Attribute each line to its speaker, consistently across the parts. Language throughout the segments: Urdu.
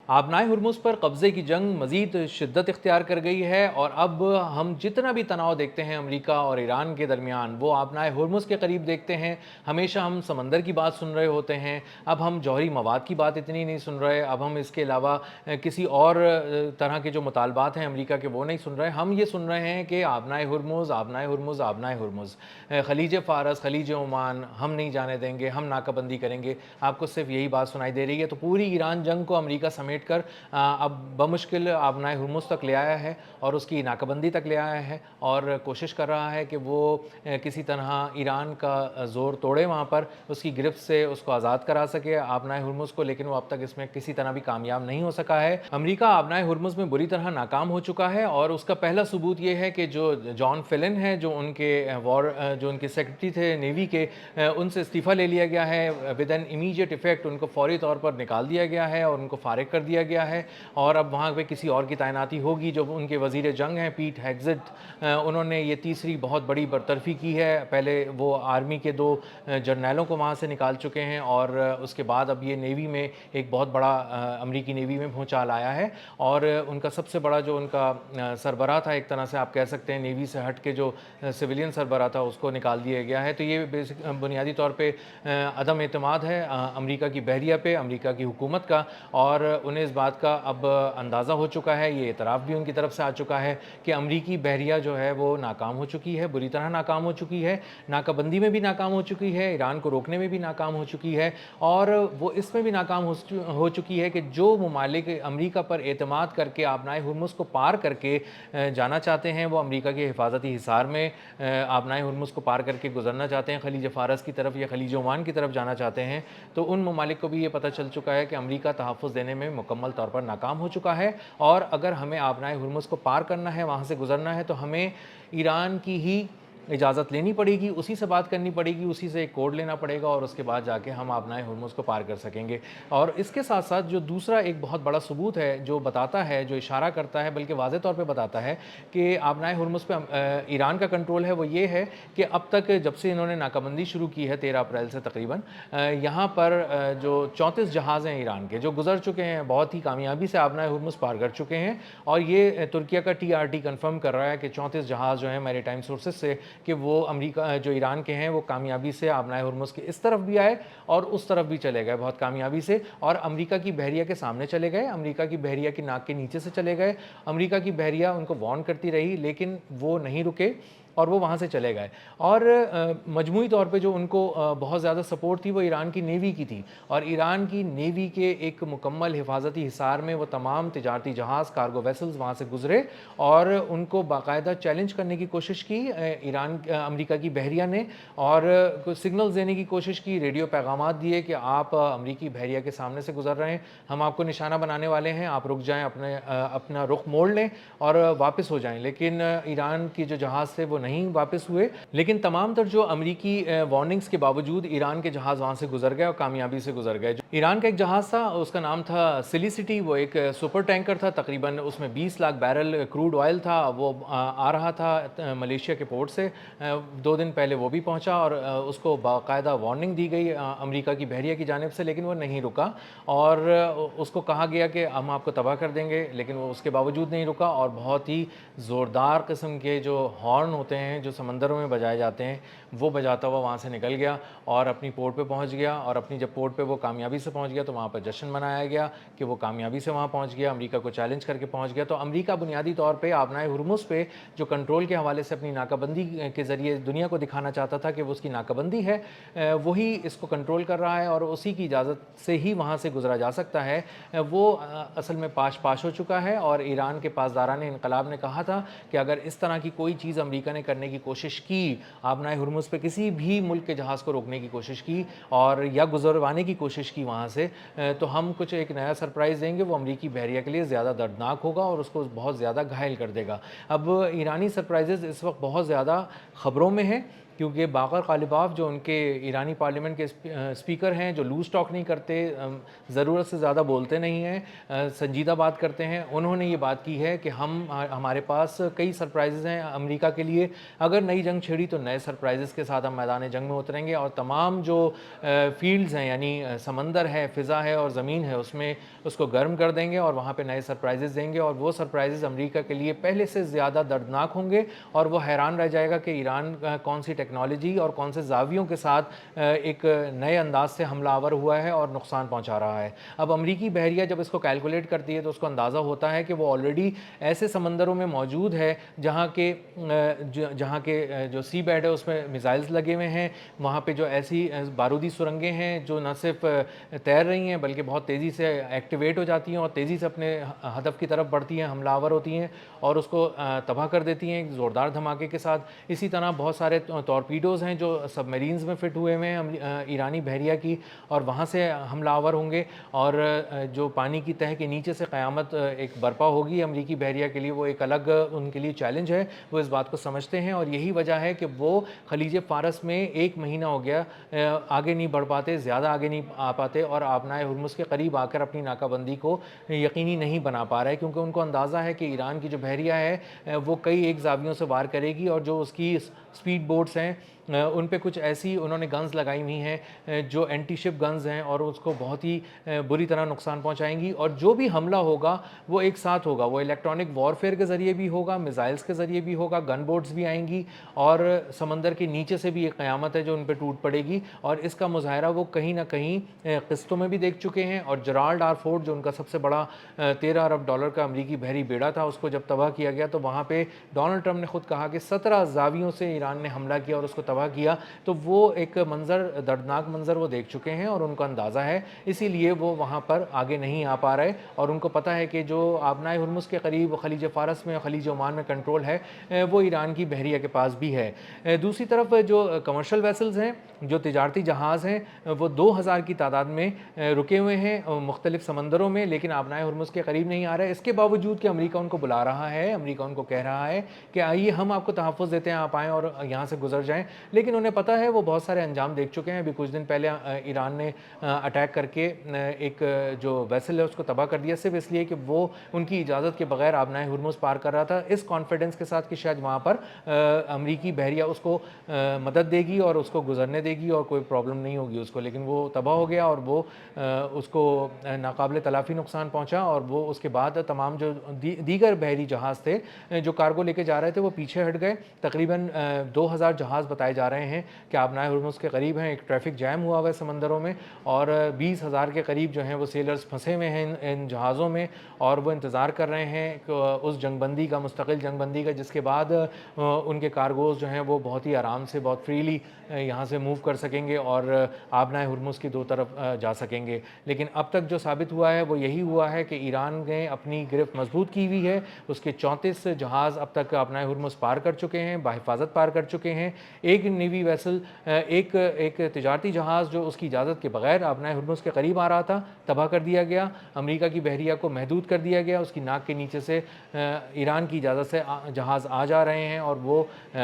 Speaker 1: آبنائے ہرمز پر قبضے کی جنگ مزید شدت اختیار کر گئی ہے اور اب ہم جتنا بھی تناؤ دیکھتے ہیں امریکہ اور ایران کے درمیان وہ آبنائے ہرمز کے قریب دیکھتے ہیں. ہمیشہ ہم سمندر کی بات سن رہے ہوتے ہیں. اب ہم جوہری مواد کی بات اتنی نہیں سن رہے. اب ہم اس کے علاوہ کسی اور طرح کے جو مطالبات ہیں امریکہ کے وہ نہیں سن رہے. ہم یہ سن رہے ہیں کہ آبنائے ہرمز آبنائے ہرمز آبنائے ہرمز, خلیج فارس, خلیج عمان ہم نہیں جانے دیں گے, ہم ناکہ بندی کریں گے. آپ کو صرف یہی بات سنائی دے رہی ہے. تو پوری ایران جنگ کو امریکہ سمیٹ کر اب بمشکل آبنائے ہرمز تک لے آیا ہے اور اس کی ناکہ بندی تک لے آیا ہے اور کوشش کر رہا ہے کہ وہ کسی طرح ایران کا زور توڑے وہاں پر, اس کی گرفت سے اس کو آزاد کرا سکے آبنائے ہرمز کو, لیکن وہ اب تک اس میں کسی طرح بھی کامیاب نہیں ہو سکا ہے. امریکہ آبنائے ہرمز میں بری طرح ناکام ہو چکا ہے اور اس کا پہلا ثبوت یہ ہے کہ جو جان فلن ہے جو ان کے سیکرٹری تھے نیوی کے, ان سے استعفیٰ لے لیا گیا ہے ود این امیڈیٹ افیکٹ. ان کو فوری طور پر نکال دیا گیا ہے اور ان کو فارغ کر دیا گیا ہے اور اب وہاں پہ کسی اور کی تعیناتی ہوگی. جو ان کے وزیر جنگ ہیں پیٹ ہیگزٹ, انہوں نے یہ تیسری بہت بڑی برطرفی کی ہے. پہلے وہ آرمی کے 2 جرنیلوں کو وہاں سے نکال چکے ہیں اور اس کے بعد اب یہ نیوی میں ایک بہت بڑا امریکی نیوی میں بھونچال آیا ہے اور ان کا سب سے بڑا جو ان کا سربراہ تھا, ایک طرح سے آپ کہہ سکتے ہیں نیوی سے ہٹ کے جو سویلین سربراہ تھا, اس کو نکال دیا گیا ہے. تو یہ بنیادی طور پہ عدم اعتماد ہے امریکہ کی بحریہ پہ, امریکہ کی حکومت کا, اور انہیں اس بات کا اب اندازہ ہو چکا ہے, یہ اعتراف بھی ان کی طرف سے آ چکا ہے کہ امریکی بحریہ جو ہے وہ ناکام ہو چکی ہے, بری طرح ناکام ہو چکی ہے, ناکہ بندی میں بھی ناکام ہو چکی ہے, ایران کو روکنے میں بھی ناکام ہو چکی ہے اور وہ اس میں بھی ناکام ہو چکی ہے کہ جو ممالک امریکہ پر اعتماد کر کے آبنائے ہرمز کو پار کر کے جانا چاہتے ہیں, وہ امریکہ کے حفاظتی حصار میں آبنائے ہرمز کو پار کر کے گزرنا چاہتے ہیں, خلیج فارس کی طرف یا خلیج عمان کی طرف جانا چاہتے ہیں, تو ان ممالک کو بھی یہ پتہ چل چکا ہے کہ امریکہ تحفظ دینے میں مکمل طور پر ناکام ہو چکا ہے. اور اگر ہمیں آبنائے ہرمز کو پار کرنا ہے, وہاں سے گزرنا ہے, تو ہمیں ایران کی ہی اجازت لینی پڑے گی, اسی سے بات کرنی پڑے گی, اسی سے ایک کوڈ لینا پڑے گا اور اس کے بعد جا کے ہم آبنائے ہرمز کو پار کر سکیں گے. اور اس کے ساتھ ساتھ جو دوسرا ایک بہت بڑا ثبوت ہے جو بتاتا ہے, جو اشارہ کرتا ہے, بلکہ واضح طور پہ بتاتا ہے کہ آبنائے ہرمز پہ ایران کا کنٹرول ہے, وہ یہ ہے کہ اب تک جب سے انہوں نے ناکہ بندی شروع کی ہے 13 اپریل سے تقریباً, یہاں پر جو 34 جہاز ہیں ایران کے جو گزر چکے ہیں, بہت ہی کامیابی سے آبنائے ہرمز پار کر چکے ہیں. اور یہ ترکیہ کا TRT کنفرم کر رہا ہے کہ 34 جہاز جو ہیں میری ٹائم سورسز سے, کہ وہ امریکہ جو ایران کے ہیں وہ کامیابی سے آبنائے ہرمز کے اس طرف بھی آئے اور اس طرف بھی چلے گئے بہت کامیابی سے, اور امریکہ کی بحریہ کے سامنے چلے گئے, امریکہ کی بحریہ کی ناک کے نیچے سے چلے گئے. امریکہ کی بحریہ ان کو وارن کرتی رہی لیکن وہ نہیں رکے اور وہ وہاں سے چلے گئے. اور مجموعی طور پہ جو ان کو بہت زیادہ سپورٹ تھی وہ ایران کی نیوی کی تھی, اور ایران کی نیوی کے ایک مکمل حفاظتی حصار میں وہ تمام تجارتی جہاز, کارگو ویسلز وہاں سے گزرے اور ان کو باقاعدہ چیلنج کرنے کی کوشش کی امریکہ کی بحریہ نے, اور سگنلز دینے کی کوشش کی, ریڈیو پیغامات دیے کہ آپ امریکی بحریہ کے سامنے سے گزر رہے ہیں, ہم آپ کو نشانہ بنانے والے ہیں, آپ رک جائیں, اپنا رخ موڑ لیں اور واپس ہو جائیں. لیکن ایران کی جو جہاز تھے وہ نہیں واپس ہوئے, لیکن تمام تر جو امریکی وارننگز کے باوجود ایران کے جہاز وہاں سے گزر گئے اور کامیابی سے گزر گئے. ایران کا ایک جہاز تھا, اس کا نام تھا سیلیسٹی, وہ ایک سپر ٹینکر تھا, تقریباً اس میں 20 لاکھ بیرل کروڈ آئل تھا, وہ آ رہا تھا ملیشیا کے پورٹ سے. 2 دن پہلے وہ بھی پہنچا اور اس کو باقاعدہ وارننگ دی گئی امریکہ کی بحریہ کی جانب سے, لیکن وہ نہیں رکا اور اس کو کہا گیا کہ ہم آپ کو تباہ کر دیں گے, لیکن وہ اس کے باوجود نہیں رکا اور بہت ہی زوردار قسم کے جو ہارن ہوتے ہیں جو سمندروں میں بجائے جاتے ہیں وہ بجاتا ہوا وہاں سے نکل گیا اور اپنی پورٹ پہ پہنچ گیا. اور اپنی جب پورٹ پہ وہ کامیابی سے پہنچ گیا تو وہاں پر جشن منایا گیا کہ وہ کامیابی سے وہاں پہنچ گیا, امریکہ کو چیلنج کر کے پہنچ گیا. تو امریکہ بنیادی طور پہ آبنائے ہرمز پہ جو کنٹرول کے حوالے سے اپنی ناکہ بندی کے ذریعے دنیا کو دکھانا چاہتا تھا کہ وہ اس کی ناکہ بندی ہے, وہی اس کو کنٹرول کر رہا ہے اور اسی کی اجازت سے ہی وہاں سے گزرا جا سکتا ہے. وہ اصل میں پاش ہو چکا ہے اور ایران کے پاسداران انقلاب نے کہا تھا کہ اگر اس طرح کی کوئی چیز امریکہ نے کرنے کی کوشش کی, آبنائے ہرمز پہ کسی بھی ملک کے جہاز کو روکنے کی کوشش کی اور یا گزروانے کی کوشش کی وہاں سے, تو ہم کچھ ایک نیا سرپرائز دیں گے, وہ امریکی بحریہ کے لیے زیادہ دردناک ہوگا اور اس کو بہت زیادہ گھائل کر دے گا. اب ایرانی سرپرائزز اس وقت بہت زیادہ خبروں میں ہیں کیونکہ باقر غالباف جو ان کے ایرانی پارلیمنٹ کے اسپیکر ہیں، جو لوز ٹاک نہیں کرتے، ضرورت سے زیادہ بولتے نہیں ہیں، سنجیدہ بات کرتے ہیں، انہوں نے یہ بات کی ہے کہ ہمارے پاس کئی سرپرائزز ہیں امریکہ کے لیے، اگر نئی جنگ چھڑی تو نئے سرپرائزز کے ساتھ ہم میدان جنگ میں اتریں گے، اور تمام جو فیلڈز ہیں یعنی سمندر ہے، فضا ہے اور زمین ہے، اس کو گرم کر دیں گے اور وہاں پہ نئے سرپرائزز دیں گے، اور وہ سرپرائزز امریکہ کے لیے پہلے سے زیادہ دردناک ہوں گے، اور وہ حیران رہ جائے گا کہ ایران کون سی ٹیکنالوجی اور کون سے زاویوں کے ساتھ ایک نئے انداز سے حملہ آور ہوا ہے اور نقصان پہنچا رہا ہے۔ اب امریکی بحریہ جب اس کو کیلکولیٹ کرتی ہے تو اس کو اندازہ ہوتا ہے کہ وہ آلریڈی ایسے سمندروں میں موجود ہے جہاں کے جو سی بیڈ ہے اس میں میزائلز لگے ہوئے ہیں، وہاں پہ جو ایسی بارودی سرنگیں ہیں جو نہ صرف تیر رہی ہیں بلکہ بہت تیزی سے ایکٹیویٹ ہو جاتی ہیں اور تیزی سے اپنے ہدف کی طرف بڑھتی ہیں، حملہ آور ہوتی ہیں اور اس کو تباہ کر دیتی ہیں ایک زوردار دھماکے کے ساتھ۔ اسی طرح بہت سارے ٹورپیڈوز ہیں جو سب میرینز میں فٹ ہوئے ہوئے ہیں ایرانی بحریہ کی، اور وہاں سے حملہ آور ہوں گے، اور جو پانی کی تہہ کے نیچے سے قیامت ایک برپا ہوگی امریکی بحریہ کے لیے، وہ ایک الگ ان کے لیے چیلنج ہے، وہ اس بات کو سمجھتے ہیں، اور یہی وجہ ہے کہ وہ خلیج فارس میں 1 مہینہ ہو گیا آگے نہیں بڑھ پاتے، زیادہ آگے نہیں آ پاتے، اور آبنائے ہرمز کے قریب آ کر اپنی ناکہ بندی کو یقینی نہیں بنا پا رہے، کیونکہ ان کو اندازہ ہے کہ ایران کی جو بحریہ ہے وہ کئی ایک زاویوں سے وار کرے گی، اور جو اس کی سپیڈ بوٹس ہیں ان پہ کچھ ایسی انہوں نے گنز لگائی ہوئی ہیں جو اینٹی شپ گنز ہیں، اور اس کو بہت ہی بری طرح نقصان پہنچائیں گی، اور جو بھی حملہ ہوگا وہ ایک ساتھ ہوگا، وہ الیکٹرانک وارفیئر کے ذریعے بھی ہوگا، میزائلز کے ذریعے بھی ہوگا، گن بوٹس بھی آئیں گی، اور سمندر کے نیچے سے بھی ایک قیامت ہے جو ان پہ ٹوٹ پڑے گی، اور اس کا مظاہرہ وہ کہیں نہ کہیں قسطوں میں بھی دیکھ چکے ہیں، اور جرالڈ آر فورٹ جو ان کا سب سے بڑا $13 ارب کا امریکی بحری بیڑا تھا، اس کو جب تباہ کیا گیا تو وہاں پہ ڈونلڈ ٹرمپ نے خود کہا کہ 17 زاویوں سے ایران نے حملہ کیا اور اس کو تباہ کیا، تو وہ ایک منظر، دردناک منظر وہ دیکھ چکے ہیں اور ان کو اندازہ ہے، اسی لیے وہ وہاں پر آگے نہیں آ پا رہے، اور ان کو پتہ ہے کہ جو آبنائے ہرمز کے قریب خلیج فارس میں اور خلیج عمان میں کنٹرول ہے وہ ایران کی بحریہ کے پاس بھی ہے۔ دوسری طرف جو کمرشل ویسلز ہیں، جو تجارتی جہاز ہیں، وہ 2000 کی تعداد میں رکے ہوئے ہیں مختلف سمندروں میں، لیکن آبنائے ہرمز کے قریب نہیں آ رہے، اس کے باوجود کہ امریکہ ان کو بلا رہا ہے، امریکہ ان کو کہہ رہا ہے کہ آئیے ہم آپ کو تحفظ دیتے ہیں، آپ آئیں اور یہاں سے گزر جائیں، لیکن انہیں پتہ ہے وہ بہت سارے انجام دیکھ چکے ہیں۔ ابھی کچھ دن پہلے ایران نے اٹیک کر کے ایک جو ویسل ہے اس کو تباہ کر دیا، صرف اس لیے کہ وہ ان کی اجازت کے بغیر آبنائے ہرمز پار کر رہا تھا، اس کانفیڈنس کے ساتھ کہ شاید وہاں پر امریکی بحریہ اس کو مدد دے گی اور اس کو گزرنے دے گی اور کوئی پرابلم نہیں ہوگی اس کو، لیکن وہ تباہ ہو گیا اور وہ اس کو ناقابل تلافی نقصان پہنچا، اور وہ اس کے بعد تمام جو دیگر بحری جہاز تھے جو کارگو لے کے جا رہے تھے وہ پیچھے ہٹ گئے۔ تقریباً 2000 جہاز بتائے جا رہے ہیں کہ آبنائے ہرمز کے قریب ہیں، ایک ٹریفک جیم ہوا ہوا ہے سمندروں میں، اور 20,000 کے قریب جو ہیں وہ سیلرز پھنسے ہوئے ہیں ان جہازوں میں، اور وہ انتظار کر رہے ہیں اس جنگ بندی کا، مستقل جنگ بندی کا، جس کے بعد ان کے کارگوز جو ہیں وہ بہت ہی آرام سے، بہت فریلی یہاں سے موو کر سکیں گے اور آبنائے ہرمز کی 2 طرف جا سکیں گے۔ لیکن اب تک جو ثابت ہوا ہے وہ یہی ہوا ہے کہ ایران نے اپنی گرفت مضبوط کی ہوئی ہے، اس کے 34 جہاز اب تک آبنائے ہرمز پار کر چکے ہیں، بحفاظت پار کر چکے ہیں، ایک نیوی ویسل، ایک تجارتی جہاز جو اس کی اجازت کے بغیر آبنائے ہرمز کے قریب آ رہا تھا تباہ کر دیا گیا، امریکہ کی بحریہ کو محدود کر دیا گیا، اس کی ناک کے نیچے سے ایران کی اجازت سے جہاز آ جا رہے ہیں اور وہ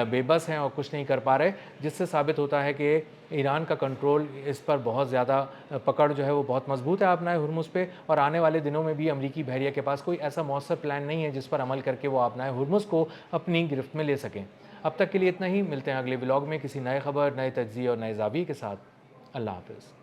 Speaker 1: بے بس ہیں اور کچھ نہیں کر پا رہے، جس سے ثابت ہوتا ہے کہ ایران کا کنٹرول اس پر بہت زیادہ پکڑ جو ہے وہ بہت مضبوط ہے آبنائے ہرمز پہ، اور آنے والے دنوں میں بھی امریکی بحریہ کے پاس کوئی ایسا مؤثر پلان نہیں ہے جس پر عمل کر کے وہ آبنائے ہرمز کو اپنی گرفت میں لے سکیں۔ اب تک کے لیے اتنا ہی، ملتے ہیں اگلے ولاگ میں کسی نئے خبر، نئے تجزیے اور نئے زاویے کے ساتھ۔ اللہ حافظ۔